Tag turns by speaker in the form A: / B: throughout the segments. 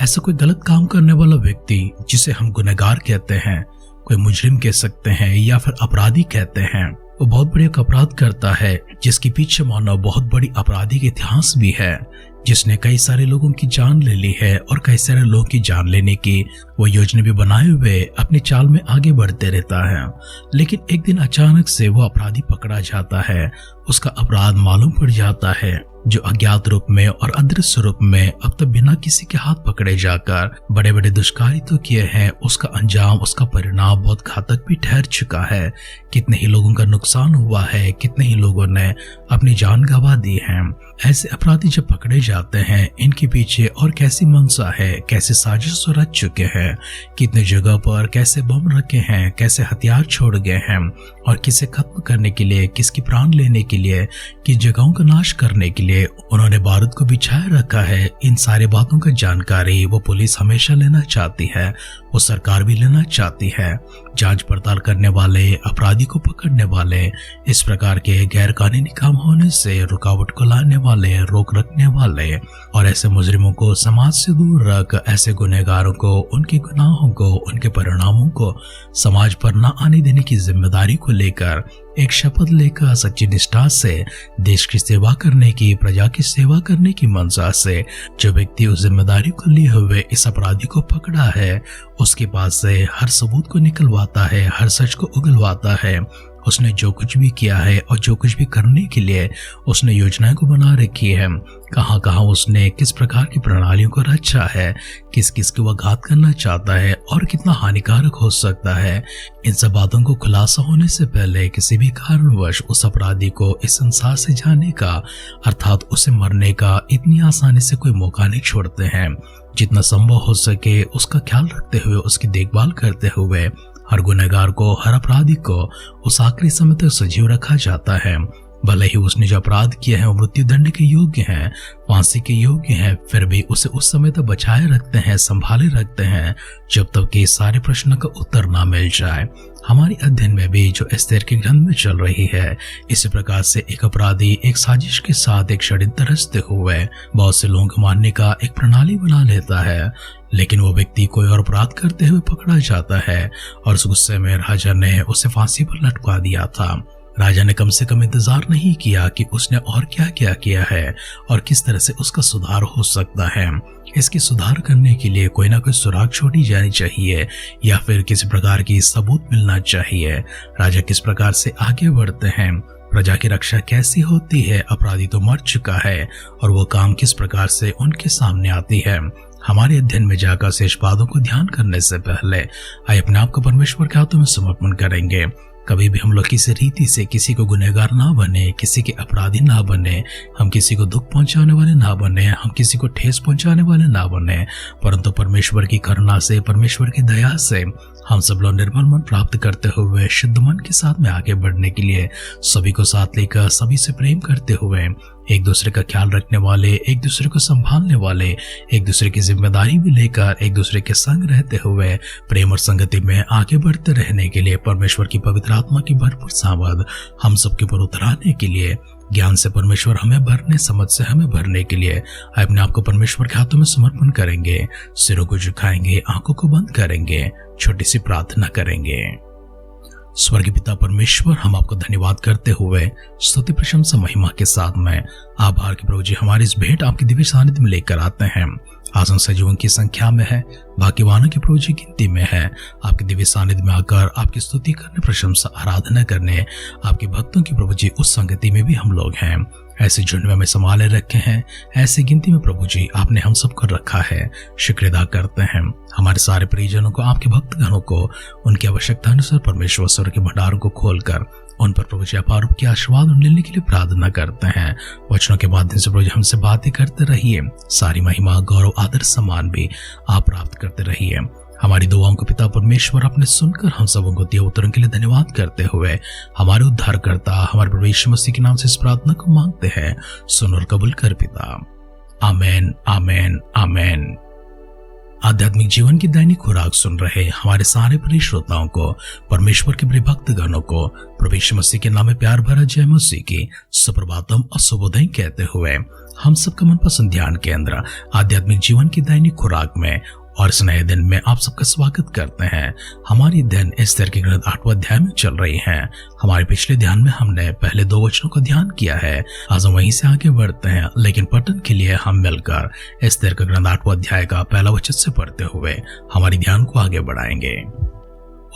A: ऐसा कोई गलत काम करने वाला व्यक्ति जिसे हम गुनहगार कहते हैं, कोई मुजरिम कह सकते हैं या फिर अपराधी कहते हैं, वो बहुत बड़ी एक अपराध करता है जिसके पीछे मानो बहुत बड़ी आपराधिक इतिहास भी है, जिसने कई सारे लोगों की जान ले ली है और कई सारे लोगों की जान लेने की वो योजना भी बनाए हुए अपनी चाल में आगे बढ़ते रहता है। लेकिन एक दिन अचानक से वो अपराधी पकड़ा जाता है, उसका अपराध मालूम पड़ जाता है, जो अज्ञात रूप में और अदृश्य रूप में अब तक बिना किसी के हाथ पकड़े जाकर बड़े बड़े दुष्कार्य तो किए हैं, उसका अंजाम, उसका परिणाम बहुत घातक भी ठहर चुका है। कितने ही लोगों का नुकसान हुआ है, कितने ही लोगों ने अपनी जान गंवा दी है। ऐसे अपराधी जब पकड़े जाते हैं, इनके पीछे और कैसी मंशा है, कैसे साजिश रच चुके हैं, कितने जगह पर कैसे बम रखे हैं, कैसे हथियार छोड़ गए हैं और किसे खत्म करने के लिए, किसकी प्राण लेने के लिए, किस जगहों का नाश करने के लिए उन्होंने बारूद को बिछाए रखा है। इन सारे बातों का जानकारी वो पुलिस हमेशा लेना चाहती है, वो सरकार भी लेना चाहती है। जांच पड़ताल करने वाले, अपराधी को पकड़ने वाले, इस प्रकार के गैर कानूनी काम होने से रुकावट को लाने वाले, रोक रखने वाले और ऐसे मुजरिमों को समाज से दूर रख ऐसे गुनहगारों को, उनके गुनाहों को, उनके परिणामों को समाज पर न आने देने की जिम्मेदारी को लेकर एक शपथ लेकर सच्ची निष्ठा से देश की सेवा करने की, प्रजा की सेवा करने की मंशा से जो व्यक्ति उस जिम्मेदारी को लिए हुए इस अपराधी को पकड़ा है, उसके पास से हर सबूत को निकलवाता है, हर सच को उगलवाता है। उसने जो कुछ भी किया है और जो कुछ भी करने के लिए उसने योजनाएं को बना रखी है, कहां कहां उसने किस प्रकार की प्रणालियों को रचा है, किस किस को वह घात करना चाहता है और कितना हानिकारक हो सकता है, इन सब बातों को खुलासा होने से पहले किसी भी कारणवश उस अपराधी को इस संसार से जाने का, अर्थात उसे मरने का इतनी आसानी से कोई मौका नहीं छोड़ते हैं। जितना संभव हो सके उसका ख्याल रखते हुए, उसकी देखभाल करते हुए हर गुनहगार को, हर अपराधी को उस आखिरी समय तक सजीव रखा जाता है। भले ही उसने जो अपराध किए हैं वो मृत्यु दंड के योग्य हैं, फांसी के योग्य हैं, फिर भी उसे उस समय तक बचाए रखते हैं, संभाले रखते हैं जब तक कि सारे प्रश्नों का उत्तर ना मिल जाए। हमारी अध्ययन में भी जो एस्तेर के ग्रंथ में चल रही है, इसी प्रकार से एक अपराधी एक साजिश के साथ एक षड्यंत्र रचते हुए बहुत से लोगों को मारने का एक प्रणाली बना लेता है। लेकिन वो व्यक्ति कोई और अपराध करते हुए पकड़ा जाता है और उस गुस्से में राजा ने उसे फांसी पर लटका दिया था। राजा ने कम से कम इंतजार नहीं किया कि उसने और क्या क्या किया है और किस तरह से उसका सुधार हो सकता है। इसकी सुधार करने के लिए कोई ना कोई सुराग छोड़ी जानी चाहिए या फिर किसी प्रकार की सबूत मिलना चाहिए। राजा किस प्रकार से आगे बढ़ते हैं, प्रजा की रक्षा कैसी होती है, अपराधी तो मर चुका है और वो काम किस प्रकार से उनके सामने आती है। हमारे अध्ययन में जाकर शेष बातों को ध्यान करने से पहले आइए अपने आप को परमेश्वर के हाथों में समर्पण करेंगे। कभी भी हम लोग किसी रीति से किसी को गुनहगार ना बने, किसी के अपराधी ना बने, हम किसी को दुख पहुंचाने वाले ना बने, हम किसी को ठेस पहुंचाने वाले ना बने, परंतु परमेश्वर की करुणा से, परमेश्वर की दया से हम सब लोग निर्मल मन प्राप्त करते हुए शुद्ध मन के साथ में आगे बढ़ने के लिए सभी को साथ लेकर, सभी से प्रेम करते हुए, एक दूसरे का ख्याल रखने वाले, एक दूसरे को संभालने वाले, एक दूसरे की जिम्मेदारी भी लेकर एक दूसरे के संग रहते हुए प्रेम और संगति में आगे बढ़ते रहने के लिए परमेश्वर की पवित्र आत्मा की भरपूर सामर्थ हम सबके ऊपर उतराने के लिए, ज्ञान से परमेश्वर हमें भरने, समझ से हमें भरने के लिए अपने आप को परमेश्वर के हाथों में समर्पण करेंगे। सिरों को झुकाएंगे, आंखों को बंद करेंगे, छोटी सी प्रार्थना करेंगे। स्वर्गीय पिता परमेश्वर, हम आपको धन्यवाद करते हुए स्तुति, प्रशंसा, महिमा के साथ में आभार के प्रभु जी हमारी इस भेंट आपके दिव्य सानिध्य में लेकर आते हैं। आसन सजीवों की संख्या में है, भाग्यवानों की प्रभु जी गिनती में है। आपके दिव्य सानिध्य में आकर आपकी स्तुति करने, प्रशंसा, आराधना करने, आपके भक्तों की प्रभु जी उस संगति में भी हम लोग हैं। ऐसे झुंड में संभाले रखे हैं, ऐसी गिनती में प्रभु जी आपने हम सबको रखा है। शुक्र अदा करते हैं। हमारे सारे परिजनों को, आपके भक्तगणों को उनकी आवश्यकता अनुसार परमेश्वर स्वर के भंडारों को खोलकर उन पर प्रभु जी अपार रूप के आशीर्वाद लेने के लिए प्रार्थना करते हैं। वचनों के माध्यम से प्रभु जी हमसे बातें करते रहिए। सारी महिमा, गौरव, आदर, सम्मान भी आप प्राप्त करते रहिए। हमारी दुआओं को पिता परमेश्वर आपने सुनकर हम सबों को दिए उत्तरों के लिए धन्यवाद करते हुए हमारे उद्धारकर्ता हमारे प्रभु यीशु मसीह के नाम से इस प्रार्थना को मांगते हैं। सुन और कबूल कर पिता। आमेन, आमेन, आमेन। आध्यात्मिक जीवन की दैनिक खुराक सुन रहे हमारे सारे प्रिय श्रोताओं को, परमेश्वर के प्रिय भक्तगणों को प्रभु यीशु मसीह के नाम में प्यार भरा जय मसीह की सुप्रभातम और शुभोदय कहते हुए हम सबका मनपसंद ध्यान केंद्र आध्यात्मिक जीवन की दैनिक खुराक में और इस नए दिन में आप सबका स्वागत करते हैं। हमारी दिन एस्तेर के ग्रंथ 8वां अध्याय में चल रही है। हमारे पिछले ध्यान में हमने पहले 2 वचनों का ध्यान किया है। आज हम वहीं से आगे बढ़ते हैं, लेकिन पठन के लिए हम मिलकर एस्तेर का ग्रंथ 8वां अध्याय का पहला वचन से पढ़ते हुए हमारी ध्यान को आगे बढ़ाएंगे।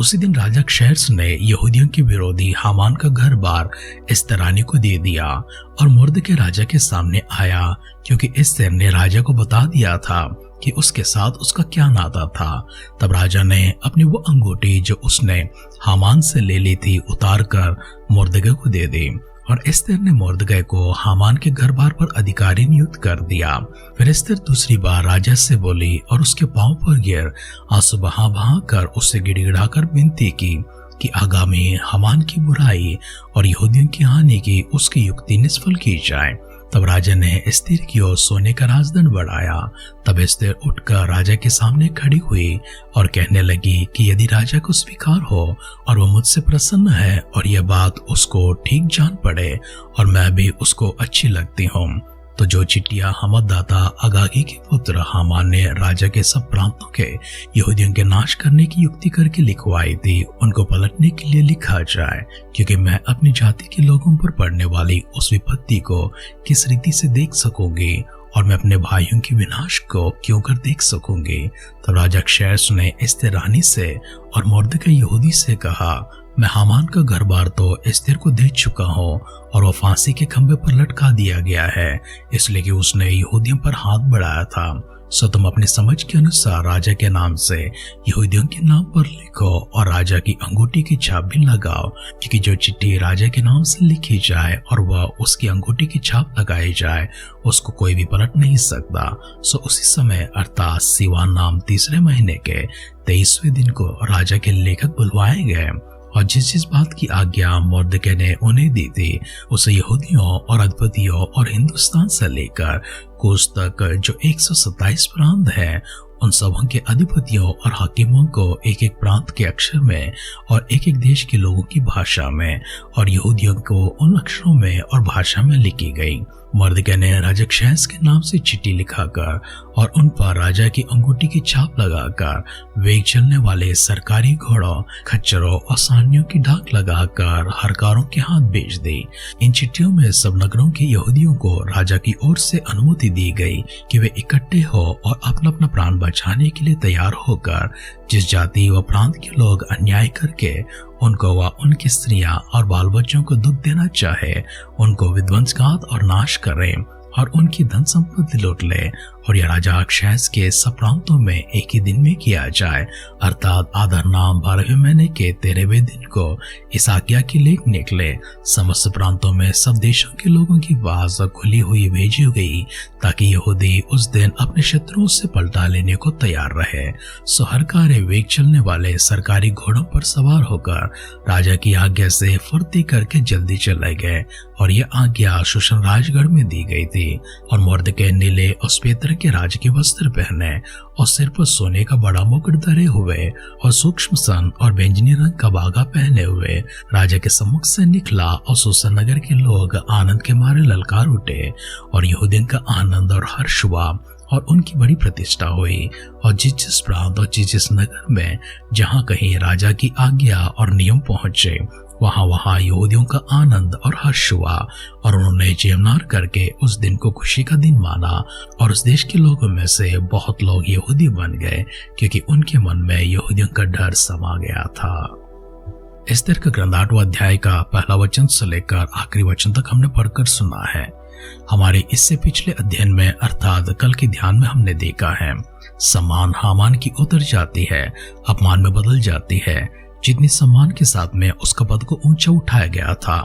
A: उसी दिन राजा क्षैरस ने यहूदियों के विरोधी हामान का घर बार एस्तेर रानी को दे दिया और मुर्दके राजा के सामने आया, क्योंकि एस्तेर ने राजा को बता दिया था कि उसके साथ उसका क्या नाता था। तब राजा ने अपनी वो अंगूठी जो उसने हामान से ले ली थी उतार कर मुर्दके को दे दी, और एस्तेर ने मुर्दके को हामान के घर बार पर अधिकारी नियुक्त कर दिया। फिर एस्तेर दूसरी बार राजा से बोली और उसके पांव पर गिर आंसू बहा बहा कर उससे गिड़गिड़ा कर विनती की कि आगामी हामान की बुराई और यहूदियों की हानि की उसकी युक्ति निष्फल की जाए। तब राजा ने एस्तेर की ओर सोने का राजदंड बढ़ाया। तब एस्तेर उठकर राजा के सामने खड़ी हुई और कहने लगी कि यदि राजा को स्वीकार हो और वो मुझसे प्रसन्न है और यह बात उसको ठीक जान पड़े और मैं भी उसको अच्छी लगती हूँ, तो जो चिट्ठियां हमदाता अगागी के पुत्र हामान ने राजा के सब प्रांतों के यहूदियों के नाश करने की युक्ति करके लिखवाई थी, उनको पलटने के लिए लिखा जाए, क्योंकि मैं अपनी जाति के लोगों पर पड़ने वाली उस विपत्ति को किस रीति से देख सकूंगी और मैं अपने भाइयों के विनाश को क्यों कर देख सकूंगी। तब राजा क्षैरस ने एस्तेर रानी से और मुर्दके यहूदी से कहा, मैं हामान का घर बार तो एस्तेर को दे चुका हूँ और वो फांसी के खंभे पर लटका दिया गया है, इसलिए कि उसने यहूदियों पर हाथ बढ़ाया था। सो तुम अपनी समझ के अनुसार राजा के नाम से यहूदियों के नाम पर लिखो और राजा की अंगूठी की छाप भी लगाओ, क्योंकि जो चिट्ठी राजा के नाम से लिखी जाए और वह उसकी अंगूठी की छाप लगाई जाए उसको कोई भी पलट नहीं सकता। सो उसी समय अर्थात सिवान नाम 3रे महीने के 23वें दिन को राजा के लेखक बुलवाए गए और जिस जिस बात की आज्ञा मुर्दके ने उन्हें दी थी उसे यहूदियों और अधिपतियों और हिंदुस्तान से लेकर कूश तक जो 127 प्रांत है उन सबों के अधिपतियों और हाकिमों को एक एक प्रांत के अक्षर में और एक एक देश के लोगों की भाषा में और यहूदियों को उन अक्षरों में और भाषा में लिखी गई। मुर्दके ने राजा क्षैरस के नाम से चिट्ठी लिखाकर और उन पर राजा की अंगूठी की छाप लगाकर वेग चलने वाले सरकारी घोड़ों, खच्चरों और सारनियों की डाक लगाकर हरकारों के हाथ भेज दी। इन चिट्ठियों में सब नगरों के यहूदियों को राजा की ओर से अनुमति दी गई कि वे इकट्ठे हो और अपना अपना प्राण बचाने के लिए तैयार होकर जिस जाति व प्रांत के लोग अन्याय करके उनको व उनकी स्त्रियां और बाल बच्चों को दुख देना चाहे उनको विध्वंसघात और नाश करे और उनकी धन संपत्ति लूट ले। और यह राजा क्षैरस के सब प्रांतों में एक ही दिन में किया जाए, अर्थात आधार नाम 12वें महीने के 13वें दिन को इस आज्ञा की लेख निकले। समस्त प्रांतों में सब देशों के लोगों की आवाज खुली हुई भेजी गई ताकि यहूदी उस दिन अपने शत्रुओं से पलटा लेने को तैयार रहे। सो हर कार्य वेग चलने वाले सरकारी घोड़ों पर सवार होकर राजा की आज्ञा से फुर्ती करके जल्दी चले गए और यह आज्ञा शूशन राजगढ़ में दी गई थी। और मुर्दके नीले और श्वेत के राज के वस्त्र पहने और सिर पर सोने का बड़ा मुकुट धरे हुए और सूक्ष्म सन और बैंगनी रंग का बागा पहने हुए राजा के सम्मुख से निकला और शूशन नगर के लोग आनंद के मारे ललकार उठे और यहूदियों का आनंद और हर्ष हुआ और उनकी बड़ी प्रतिष्ठा हुई। और जिस जिस प्रांत और जिस जिस नगर में जहाँ कहीं राजा की आज्ञा और नियम पहुंचे वहां वहां यहूदियों का आनंद और हर्ष हुआ और उन्होंने जयमनार करके उस दिन को खुशी का दिन माना। और उस देश के लोगों में से बहुत लोग यहूदी बन गए, क्योंकि उनके मन में यहूदियों का डर समा गया था। एस्तेर का ग्रंथ 8वां अध्याय का पहला वचन से लेकर आखिरी वचन तक हमने पढ़कर सुना है। हमारे इससे पिछले अध्ययन में अर्थात कल के ध्यान में हमने देखा है सम्मान हामान की उतर जाती है, अपमान में बदल जाती है। जितनी सम्मान के साथ में उसका पद को ऊंचा उठाया गया था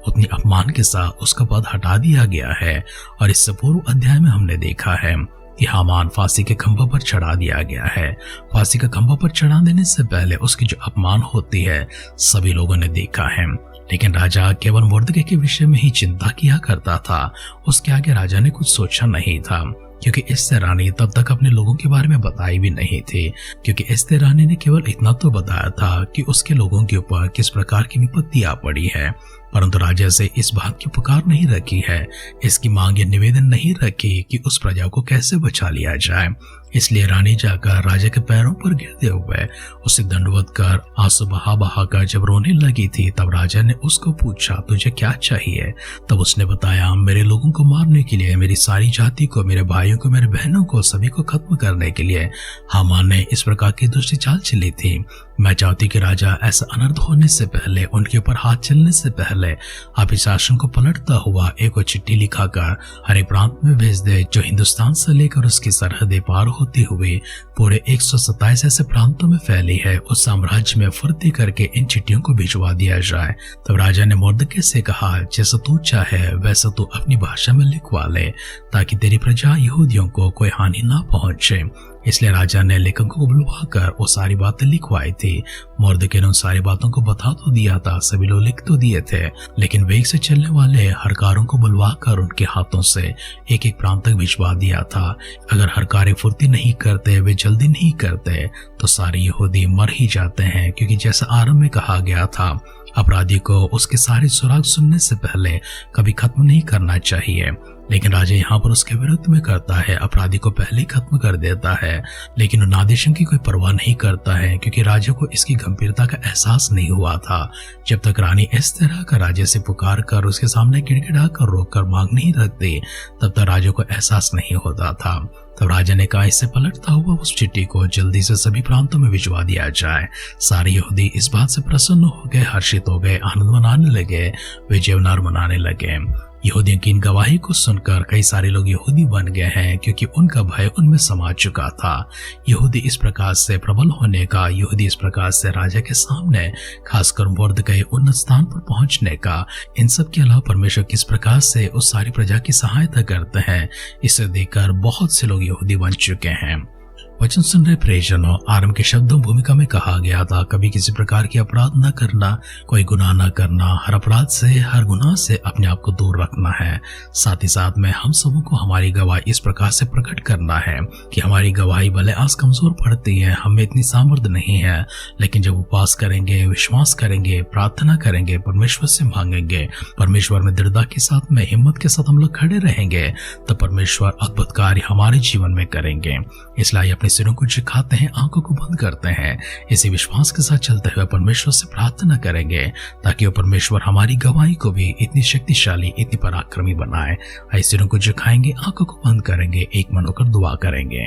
A: उतनी अपमान के साथ उसका पद हटा दिया गया है। और इससे पूर्व अध्याय में हमने देखा है कि हामान फांसी के खंभा पर चढ़ा दिया गया है। फांसी का खंभा पर चढ़ा देने से पहले उसकी जो अपमान होती है सभी लोगों ने देखा है, लेकिन राजा केवल मुर्दके के विषय में ही चिंता किया करता था। उसके आगे राजा ने कुछ सोचा नहीं था क्योंकि एस्तेर रानी तब तक अपने लोगों के बारे में बताई भी नहीं थी, क्योंकि एस्तेर रानी ने केवल इतना तो बताया था कि उसके लोगों के ऊपर किस प्रकार की विपत्ति आ पड़ी है, परंतु राजा से इस बात की पुकार नहीं रखी है, इसकी मांग या निवेदन नहीं रखी कि उस प्रजा को कैसे बचा लिया जाए। इसलिए रानी जाकर राजा के पैरों पर गिरते हुए उसे दंडवत कर आंसू बहा बहा कर जब रोने लगी थी, तब राजा ने उसको पूछा, तुझे क्या चाहिए? तब उसने बताया, मेरे लोगों को मारने के लिए, मेरी सारी जाति को, मेरे भाइयों को, मेरे बहनों को, सभी को खत्म करने के लिए हामान ने इस प्रकार की दुष्ट चाल चली थी। मैं चाहती कि राजा ऐसा अनर्थ होने से पहले, उनके ऊपर हाथ चलने से पहले आप इस शासन को पलटता हुआ एक चिट्ठी लिखाकर हर एक प्रांत में भेज दे, जो हिंदुस्तान से लेकर उसकी सरहदें पार होती हुई पूरे 127 ऐसे प्रांतों में फैली है, उस साम्राज्य में फुर्ती करके इन चिट्ठियों को भिजवा दिया जाए। तब राजा ने मुर्दके से कहा, जैसा तू चाहे वैसा तू अपनी भाषा में लिखवा ले, ताकि तेरी प्रजा यहूदियों को कोई हानि ना पहुंचे। इसलिए राजा ने लेखकों को बुलवाकर वो सारी बातें लिखवाई थी। मुर्दके ने उन सारी बातों को बता तो दिया था, सभी लोग लिख तो दिए थे, लेकिन वेग से चलने वाले हरकारों को बुलवाकर उनके हाथों से एक एक प्रांत तक भिजवा दिया था। अगर हरकार फुर्ती नहीं करते, वे जल्दी नहीं करते, तो सारे यहूदी मर ही जाते हैं, क्योंकि जैसा आरंभ में कहा गया था, अपराधी को उसके सारे सुराग सुनने से पहले कभी खत्म नहीं करना चाहिए। लेकिन राजा यहाँ पर उसके विरुद्ध में करता है, अपराधी को पहले ही खत्म कर देता है, लेकिन उन आदेशों की कोई परवाह नहीं करता है, क्योंकि राजा को इसकी गंभीरता का एहसास नहीं हुआ था। जब तक रानी इस तरह का राजा से पुकार कर उसके सामने गिड़गिड़ा कर रोक कर मांग नहीं रखती, तब तक राजा को एहसास नहीं होता था। तब राजा ने कहा, इससे पलटता हुआ उस चिट्ठी को जल्दी से सभी प्रांतों में भिजवा दिया जाए। सारे यहूदी इस बात से प्रसन्न हो गए, हर्षित हो गए, आनंद मनाने लगे, वे जेवनार मनाने लगे। यहूदियों की इन गवाही को सुनकर कई सारे लोग यहूदी बन गए हैं, क्योंकि उनका भय उनमें समा चुका था। यहूदी इस प्रकार से प्रबल होने का, यहूदी इस प्रकार से राजा के सामने खासकर मुर्दके उन्नत स्थान पर पहुंचने का, इन सब के अलावा परमेश्वर किस प्रकार से उस सारी प्रजा की सहायता करते हैं, इसे देखकर बहुत से लोग यहूदी बन चुके हैं। वचन सुन रहे प्रियजनों, आरंभ के शब्दों भूमिका में कहा गया था, कभी किसी प्रकार की अपराध न करना, कोई गुनाह न करना, हर अपराध से, हर गुनाह से अपने आप को दूर रखना है। साथ ही साथ में हम सबों को हमारी गवाही इस प्रकार से प्रकट करना है कि हमारी गवाही भले आज कमजोर पड़ती है, हमें इतनी सामर्थ्य नहीं है, लेकिन जब उपवास करेंगे, विश्वास करेंगे, प्रार्थना करेंगे, परमेश्वर से मांगेंगे, परमेश्वर में दृढ़ता के साथ में, हिम्मत के साथ हम लोग खड़े रहेंगे, तो परमेश्वर अद्भुत कार्य हमारे जीवन में करेंगे। इसलिए अपने सिरों को झुकाते हैं, आंखों को बंद करते हैं, इसी विश्वास के साथ चलते हुए परमेश्वर से प्रार्थना करेंगे, ताकि वो परमेश्वर हमारी गवाही को भी इतनी शक्तिशाली, इतनी पराक्रमी बनाए। सिरों को झुकाएंगे, आंखों को बंद करेंगे, एक मन होकर दुआ करेंगे।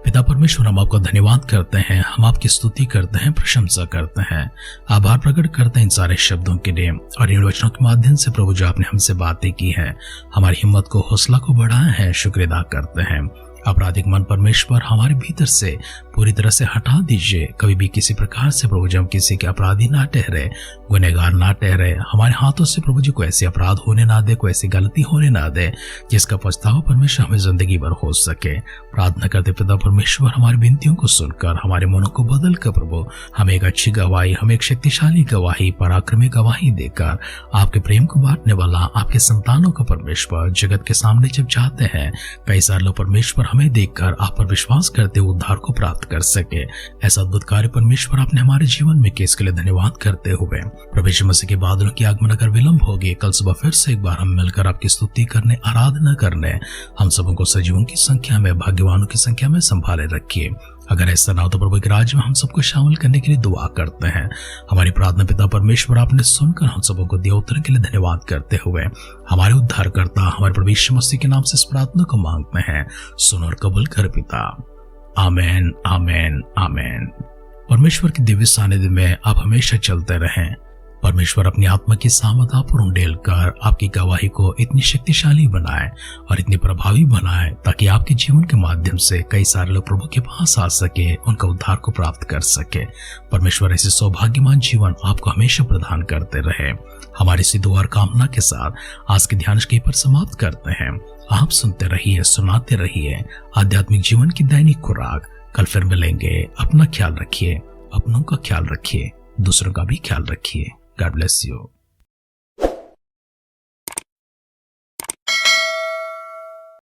A: पिता परमेश्वर, हम आपका धन्यवाद करते हैं, हम आपकी स्तुति करते हैं, प्रशंसा करते हैं, आभार प्रकट करते हैं इन सारे शब्दों के लिए और इन वचनों के माध्यम से प्रभु जो आपने हमसे बातें की हैं, हमारी हिम्मत को, हौसला को बढ़ाया है, शुक्र अदा करते हैं। आपराधिक मन परमेश्वर हमारे भीतर से पूरी तरह से हटा दीजिए। कभी भी किसी प्रकार से प्रभु जी हम किसी के अपराधी ना ठहरे, गुनहगार ना ठहरे, हमारे हाथों से प्रभु जी को ऐसे अपराध होने ना दे, कोई ऐसी गलती होने ना दे जिसका पछतावा परमेश्वर हमें जिंदगी भर हो सके। प्रार्थना करते पिता परमेश्वर, हमारी विनतियों को सुनकर, हमारे मनों को बदल कर प्रभु हमें एक अच्छी गवाही, हमें एक शक्तिशाली गवाही, पराक्रमी गवाही देकर आपके प्रेम को बांटने वाला आपके संतानों को परमेश्वर जगत के सामने जब जाते हैं, कई सारे लोग परमेश्वर हमें देखकर आप पर विश्वास करते हुए उद्धार को प्राप्त कर सके। ऐसा अद्भुत कार्य परमेश्वर आपने हमारे जीवन में किया, इसके लिए धन्यवाद करते हुए प्रभु यीशु मसीह के बादलों की आगमन अगर विलंब होगी, कल सुबह फिर से एक बार हम मिलकर आपकी स्तुति करने, आराधना करने, हम सबों को सजीवों की संख्या में, भाग्यवानों की संख्या में संभाले रखिए। अगर ऐसा ना हो तो प्रभु के राज्य में हम सबको शामिल करने के लिए दुआ करते हैं। हमारी प्रार्थना पिता परमेश्वर आपने सुनकर हम सबों को दिया उत्तर के लिए धन्यवाद करते हुए हमारे उद्धारकर्ता हमारे प्रभु यीशु मसीह के नाम से इस प्रार्थना को मांगते हैं, सुन और कबूल कर पिता। आमेन, आमेन, आमेन। परमेश्वर की दिव्य सानिध्य में आप हमेशा चलते रहें। परमेश्वर अपनी आत्मा की सामर्थ आप पर उंडेल कर आपकी गवाही को इतनी शक्तिशाली बनाए और इतनी प्रभावी बनाए, ताकि आपके जीवन के माध्यम से कई सारे लोग प्रभु के पास आ सके, उनका उद्धार को प्राप्त कर सके। परमेश्वर ऐसे सौभाग्यमान जीवन आपको हमेशा प्रदान करते रहे। हमारी इसी दुआ और कामना के साथ आज के ध्यान के पर समाप्त करते हैं। आप सुनते रहिए, सुनाते रहिए आध्यात्मिक जीवन की दैनिक खुराक। कल फिर मिलेंगे। अपना ख्याल रखिए, अपनों का ख्याल रखिए, दूसरों का भी ख्याल रखिए। God bless you.